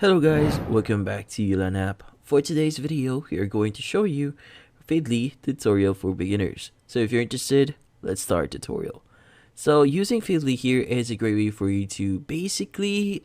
Hello guys, welcome back to Yulan app. For today's video, we are going to show you Feedly tutorial for beginners. So if you're interested, let's start tutorial. So using Feedly here is a great way for you to basically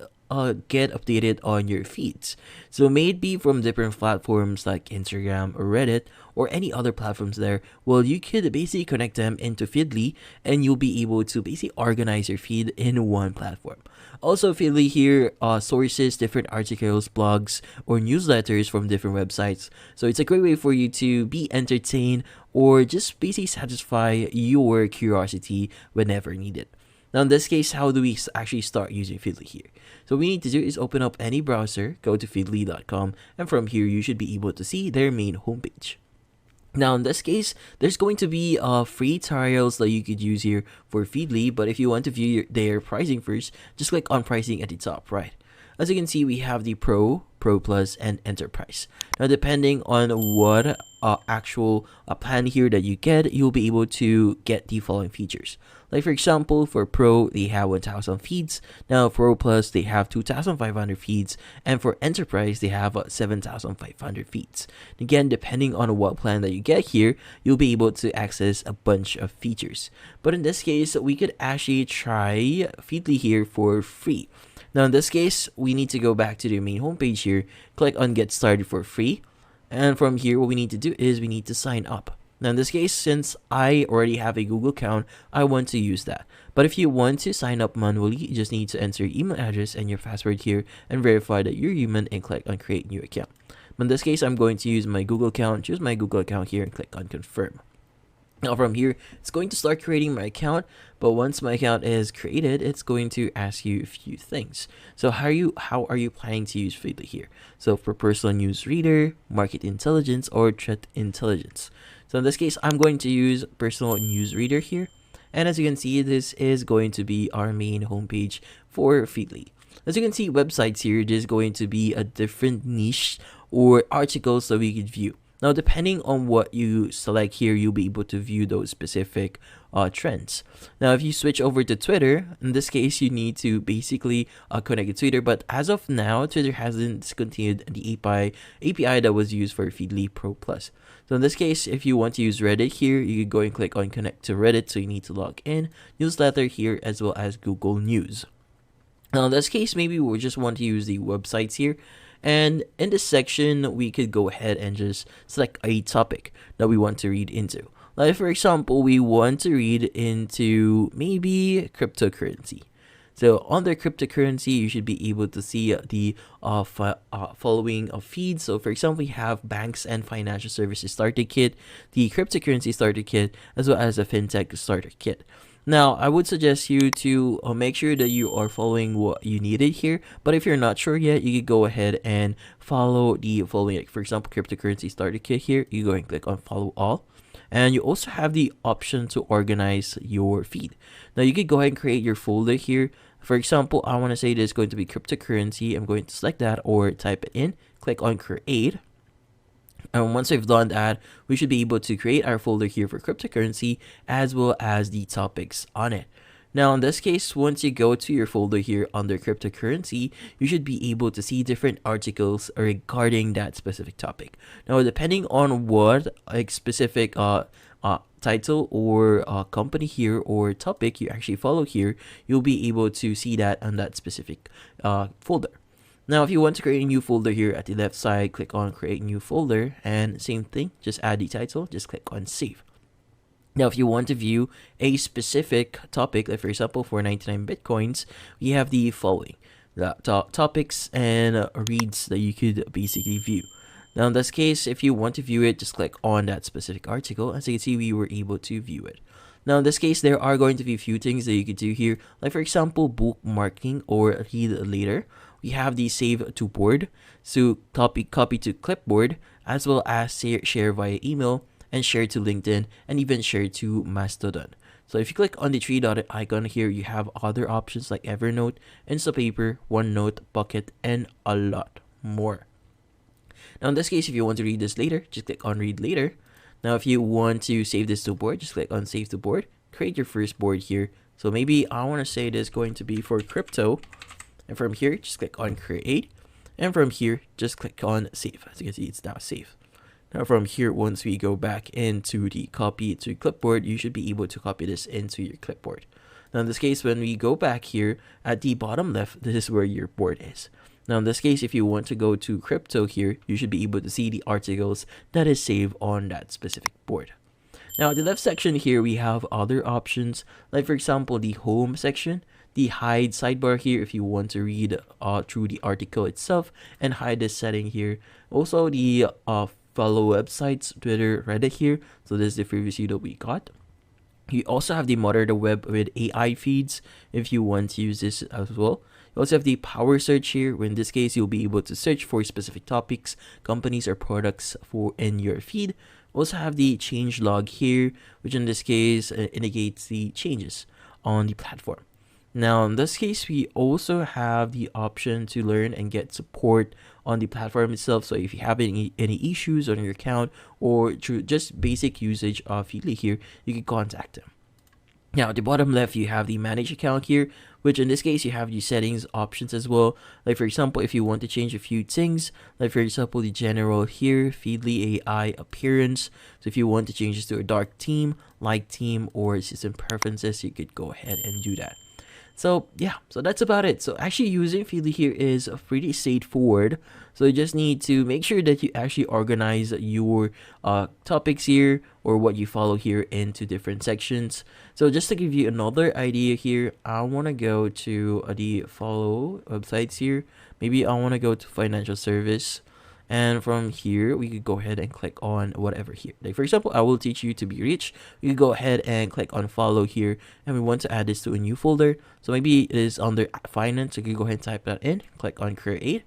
get updated on your feeds. So may it be from different platforms like Instagram or Reddit or any other platforms there, well, you could basically connect them into Feedly and you'll be able to basically organize your feed in one platform. Also, Feedly here sources different articles, blogs, or newsletters from different websites. So it's a great way for you to be entertained or just basically satisfy your curiosity whenever needed. Now in this case, how do we actually start using Feedly here? So what we need to do is open up any browser, go to feedly.com, and from here you should be able to see their main homepage. Now in this case, there's going to be free tutorials that you could use here for Feedly, but if you want to view their pricing first, just click on pricing at the top right. As you can see, we have the Pro, Pro Plus, and Enterprise. Now depending on what actual plan here that you get, you'll be able to get the following features. Like for example, for Pro, they have 1000 feeds. Now for Pro Plus, they have 2500 feeds. And for Enterprise, they have 7500 feeds. Again, depending on what plan that you get here, you'll be able to access a bunch of features. But in this case, we could actually try Feedly here for free. Now in this case, we need to go back to the main homepage here, click on get started for free. And from here, what we need to do is we need to sign up. Now in this case, since I already have a Google account, I want to use that. But if you want to sign up manually, you just need to enter your email address and your password here and verify that you're human and click on create new account. But in this case, I'm going to use my Google account, choose my Google account here and click on confirm. Now from here, it's going to start creating my account, but once my account is created, it's going to ask you a few things. So how are you planning to use Feedly here? So for personal news reader, market intelligence, or threat intelligence. So in this case, I'm going to use personal news reader here. And as you can see, this is going to be our main homepage for Feedly. As you can see, websites here, there's going to be a different niche or articles that we could view. Now, depending on what you select here, you'll be able to view those specific trends. Now, if you switch over to Twitter, in this case, you need to basically connect to Twitter. But as of now, Twitter hasn't discontinued the API that was used for Feedly Pro Plus. So in this case, if you want to use Reddit here, you can go and click on connect to Reddit. So you need to log in, newsletter here, as well as Google News. Now, in this case, maybe we just want to use the websites here. And in this section, we could go ahead and just select a topic that we want to read into. Like for example, we want to read into maybe cryptocurrency. So under cryptocurrency, you should be able to see the following of feeds. So for example, we have banks and financial services starter kit, the cryptocurrency starter kit, as well as a fintech starter kit. Now, I would suggest you to make sure that you are following what you needed here. But if you're not sure yet, you could go ahead and follow the following. Like for example, cryptocurrency starter kit here. You go and click on follow all. And you also have the option to organize your feed. Now, you could go ahead and create your folder here. For example, I want to say this is going to be cryptocurrency. I'm going to select that or type it in. Click on create. And once we've done that, we should be able to create our folder here for cryptocurrency as well as the topics on it. Now, in this case, once you go to your folder here under cryptocurrency, you should be able to see different articles regarding that specific topic. Now, depending on what specific title or company here or topic you actually follow here, you'll be able to see that on that specific folder. Now, if you want to create a new folder here at the left side, click on create new folder and same thing, just add the title, just click on save. Now, if you want to view a specific topic, like for example, for 99 Bitcoins, we have the following the topics and reads that you could basically view. Now, in this case, if you want to view it, just click on that specific article. As you can see, we were able to view it. Now, in this case, there are going to be a few things that you could do here, like for example, bookmarking or read later. We have the save to board, so copy to clipboard, as well as share via email and share to LinkedIn and even share to Mastodon. So if you click on the three dotted icon here, you have other options like Evernote, Instapaper, OneNote, Bucket, and a lot more. Now in this case, if you want to read this later, just click on read later. Now if you want to save this to board, just click on save to board, create your first board here. So maybe I want to say this is going to be for crypto. And from here, just click on create. And from here, just click on save. As you can see, it's now saved. Now from here, once we go back into the copy to clipboard, you should be able to copy this into your clipboard. Now in this case, when we go back here at the bottom left, this is where your board is. Now in this case, if you want to go to crypto here, you should be able to see the articles that is saved on that specific board. Now the left section here, we have other options, like for example, the home section, the hide sidebar here if you want to read through the article itself and hide this setting here. Also the follow websites, Twitter, Reddit here. So this is the previous view that we got. You also have the monitor the web with AI feeds if you want to use this as well. You also have the power search here. In this case, you'll be able to search for specific topics, companies, or products for in your feed. We also have the change log here, which in this case indicates the changes on the platform. Now, in this case, we also have the option to learn and get support on the platform itself. So if you have any issues on your account or through just basic usage of Feedly here, you can contact them. Now, at the bottom left, you have the manage account here, which in this case, you have the settings options as well. Like, for example, if you want to change a few things, like, for example, the general here, Feedly AI appearance. So if you want to change this to a dark theme, light theme, or system preferences, you could go ahead and do that. So yeah, so that's about it. So actually using Feedly here is pretty straightforward. So you just need to make sure that you actually organize your topics here or what you follow here into different sections. So just to give you another idea here, I want to go to the follow websites here. Maybe I want to go to financial service. And from here, we could go ahead and click on whatever here. Like for example, I will teach you to be rich. You can go ahead and click on follow here. And we want to add this to a new folder. So maybe it is under finance. So you can go ahead and type that in, click on create.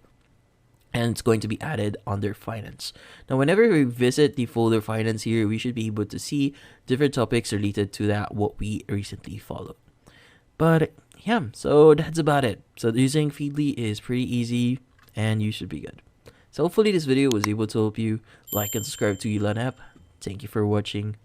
And it's going to be added under finance. Now, whenever we visit the folder finance here, we should be able to see different topics related to that, what we recently followed. But yeah, so that's about it. So using Feedly is pretty easy and you should be good. So hopefully this video was able to help you. Like and subscribe to Elon app. Thank you for watching.